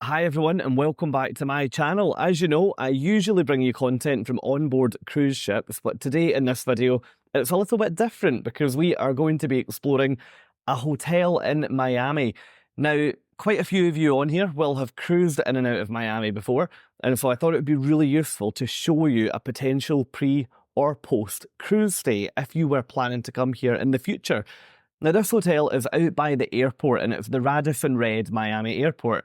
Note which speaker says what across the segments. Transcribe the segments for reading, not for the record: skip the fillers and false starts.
Speaker 1: Hi everyone and welcome back to my channel. As you know, I usually bring you content from onboard cruise ships, but today in this video, it's a little bit different because we are going to be exploring a hotel in Miami. Now, quite a few of you on here will have cruised in and out of Miami before, and so I thought it would be really useful to show you a potential pre or post cruise stay if you were planning to come here in the future. Now, this hotel is out by the airport and it's the Radisson RED Miami Airport.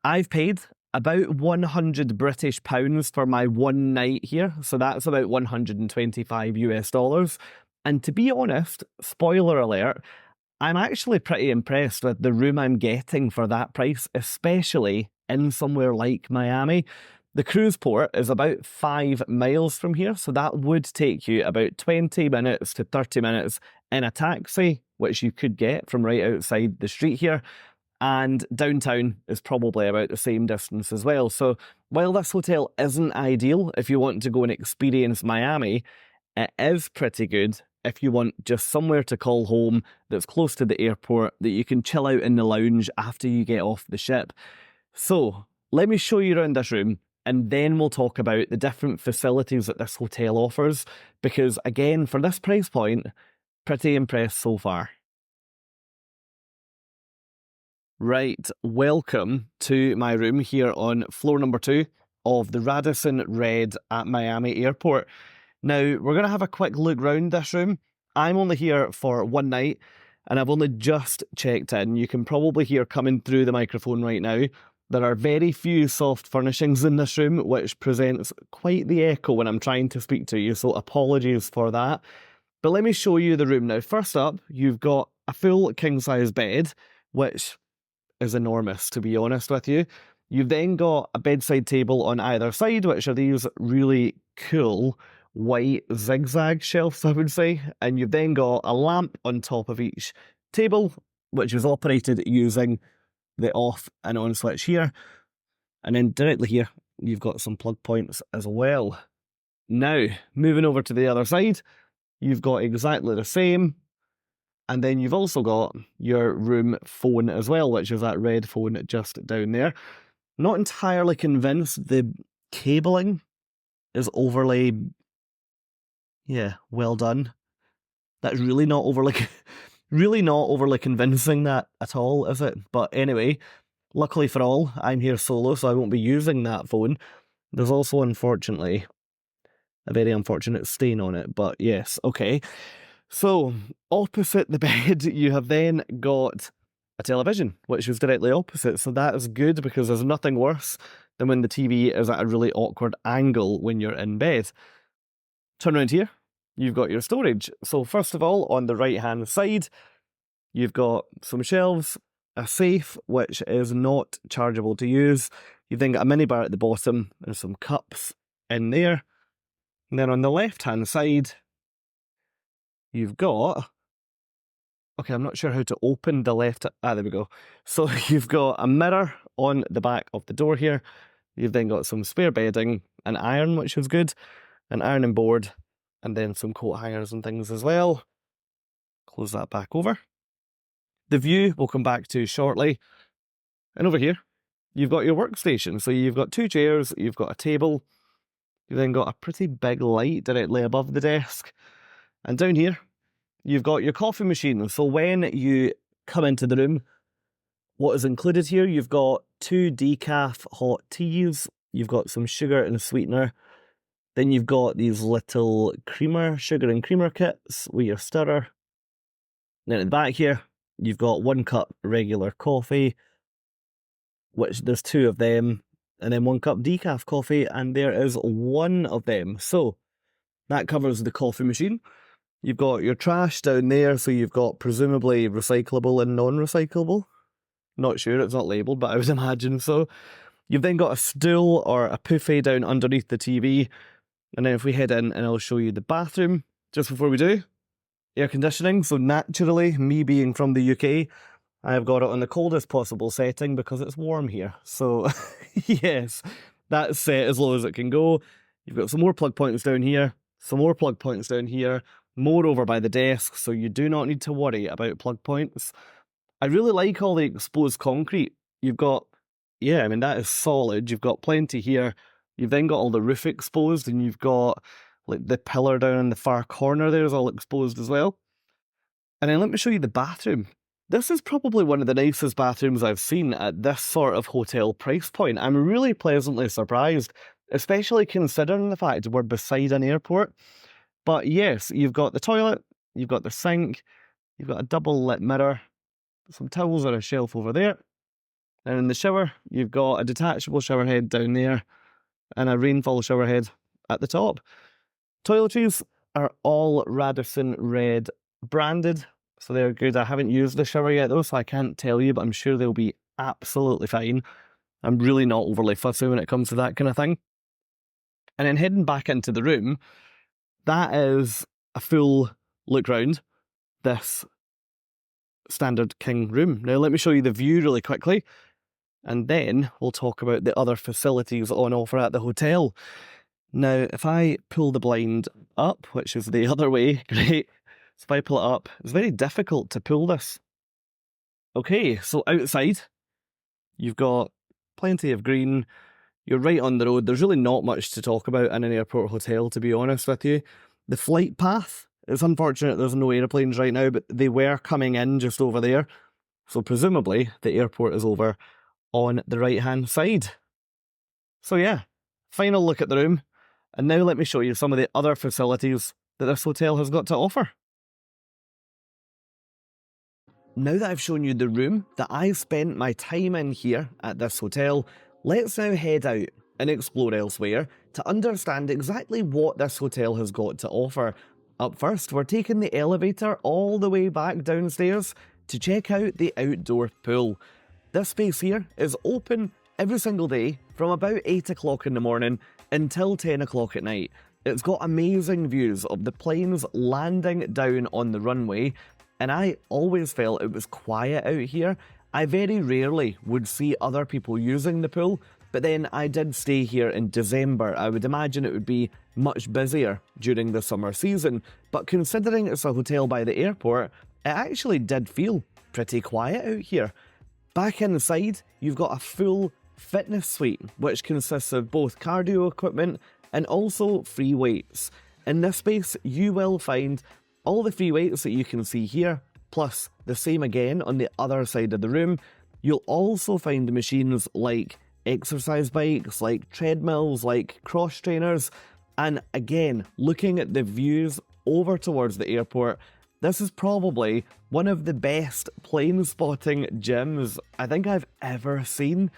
Speaker 1: I've paid about 100 British pounds for my one night here, so that's about 125 US dollars. And to be honest, spoiler alert, I'm actually pretty impressed with the room I'm getting for that price, especially in somewhere like Miami. The cruise port is about 5 miles from here, so that would take you about 20 minutes to 30 minutes in a taxi, which you could get from right outside the street here. And downtown is probably about the same distance as well. So while this hotel isn't ideal if you want to go and experience Miami, it is pretty good if you want just somewhere to call home that's close to the airport that you can chill out in the lounge after you get off the ship. So let me show you around this room and then we'll talk about the different facilities that this hotel offers, because again, for this price point, pretty impressed so far. Right, welcome to my room here on floor number 2 of the Radisson RED at Miami Airport. Now, we're going to have a quick look round this room. I'm only here for one night and I've only just checked in. You can probably hear coming through the microphone right now, there are very few soft furnishings in this room, which presents quite the echo when I'm trying to speak to you, so apologies for that. But let me show you the room now. First up, you've got a full king-size bed, which is enormous, to be honest with you. You've then got a bedside table on either side, which are these really cool white zigzag shelves, I would say. And you've then got a lamp on top of each table, which is operated using the off and on switch here. And then directly here, you've got some plug points as well. Now, moving over to the other side, you've got exactly the same. And then you've also got your room phone as well, which is that red phone just down there. Not entirely convinced the cabling is overly, well done. That's really not overly convincing that at all, is it? But anyway, luckily for all, I'm here solo, so I won't be using that phone. There's also, unfortunately, a very unfortunate stain on it, but yes, okay. So, opposite the bed, you have then got a television, which is directly opposite. So that is good because there's nothing worse than when the TV is at a really awkward angle when you're in bed. Turn around here, you've got your storage. So first of all, on the right-hand side, you've got some shelves, a safe, which is not chargeable to use. You've then got a minibar at the bottom and some cups in there. And then on the left-hand side, you've got, okay, I'm not sure how to open the left, there we go. So you've got a mirror on the back of the door here. You've then got some spare bedding, an iron, which is good, an ironing board, and then some coat hangers and things as well. Close that back over. The view we'll come back to shortly. And over here, you've got your workstation. So you've got 2 chairs, you've got a table, you've then got a pretty big light directly above the desk. And down here, you've got your coffee machine. So when you come into the room, what is included here, you've got 2 decaf hot teas, you've got some sugar and sweetener, then you've got these little sugar and creamer kits with your stirrer. And then at the back here, you've got 1 cup regular coffee, which there's 2 of them, and then 1 cup decaf coffee, and there is 1 of them. So that covers the coffee machine. You've got your trash down there, so you've got presumably recyclable and non-recyclable. Not sure, it's not labelled, but I would imagine so. You've then got a stool or a buffet down underneath the TV. And then if we head in and I'll show you the bathroom, just before we do, air conditioning. So naturally, me being from the UK, I've got it on the coldest possible setting because it's warm here. So yes, that's set as low as it can go. You've got some more plug points down here, some more plug points down here, more over by the desk, so you do not need to worry about plug points. I really like all the exposed concrete. You've got yeah, I mean, that is solid. You've got plenty here. You've then got all the roof exposed, and you've got like the pillar down in the far corner there is all exposed as well. And then let me show you the bathroom. This is probably one of the nicest bathrooms I've seen at this sort of hotel price point. I'm really pleasantly surprised, especially considering the fact we're beside an airport. But yes, you've got the toilet, you've got the sink, you've got a double lit mirror, some towels on a shelf over there. And in the shower, you've got a detachable shower head down there and a rainfall shower head at the top. Toiletries are all Radisson RED branded, so they're good. I haven't used the shower yet though, so I can't tell you, but I'm sure they'll be absolutely fine. I'm really not overly fussy when it comes to that kind of thing. And then heading back into the room, that is a full look round this standard king room. Now let me show you the view really quickly, and then we'll talk about the other facilities on offer at the hotel. Now, if I pull the blind up, which is the other way, great. So if I pull it up, it's very difficult to pull this. Okay, so outside, you've got plenty of green. You're right on the road. There's really not much to talk about in an airport hotel, to be honest with you. The flight path, it's unfortunate there's no airplanes right now, but they were coming in just over there. So presumably, the airport is over on the right-hand side. So yeah, final look at the room. And now let me show you some of the other facilities that this hotel has got to offer. Now that I've shown you the room that I spent my time in here at this hotel, let's now head out and explore elsewhere to understand exactly what this hotel has got to offer. Up first, we're taking the elevator all the way back downstairs to check out the outdoor pool. This space here is open every single day from about 8 o'clock in the morning until 10 o'clock at night. It's got amazing views of the planes landing down on the runway, and I always felt it was quiet out here. I very rarely would see other people using the pool, but then I did stay here in December. I would imagine it would be much busier during the summer season, but considering it's a hotel by the airport, it actually did feel pretty quiet out here. Back inside, you've got a full fitness suite, which consists of both cardio equipment and also free weights. In this space, you will find all the free weights that you can see here, plus the same again on the other side of the room. You'll also find machines like exercise bikes, like treadmills, like cross trainers, and again, looking at the views over towards the airport, this is probably one of the best plane spotting gyms I think I've ever seen.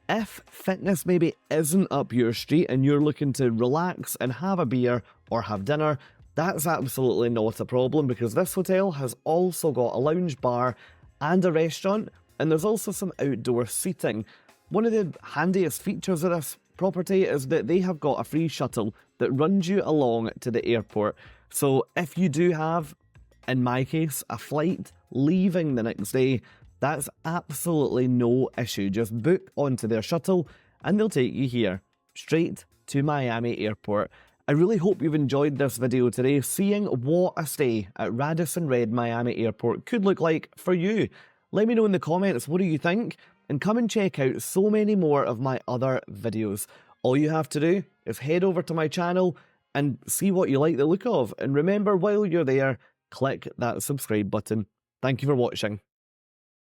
Speaker 1: If fitness maybe isn't up your street and you're looking to relax and have a beer or have dinner, that's absolutely not a problem, because this hotel has also got a lounge bar and a restaurant, and there's also some outdoor seating. One of the handiest features of this property is that they have got a free shuttle that runs you along to the airport. So if you do have, in my case, a flight leaving the next day, that's absolutely no issue. Just book onto their shuttle and they'll take you here, straight to Miami Airport. I really hope you've enjoyed this video today, seeing what a stay at Radisson RED Miami Airport could look like for you. Let me know in the comments, what do you think? And come and check out so many more of my other videos. All you have to do is head over to my channel and see what you like the look of. And remember, while you're there, click that subscribe button. Thank you for watching.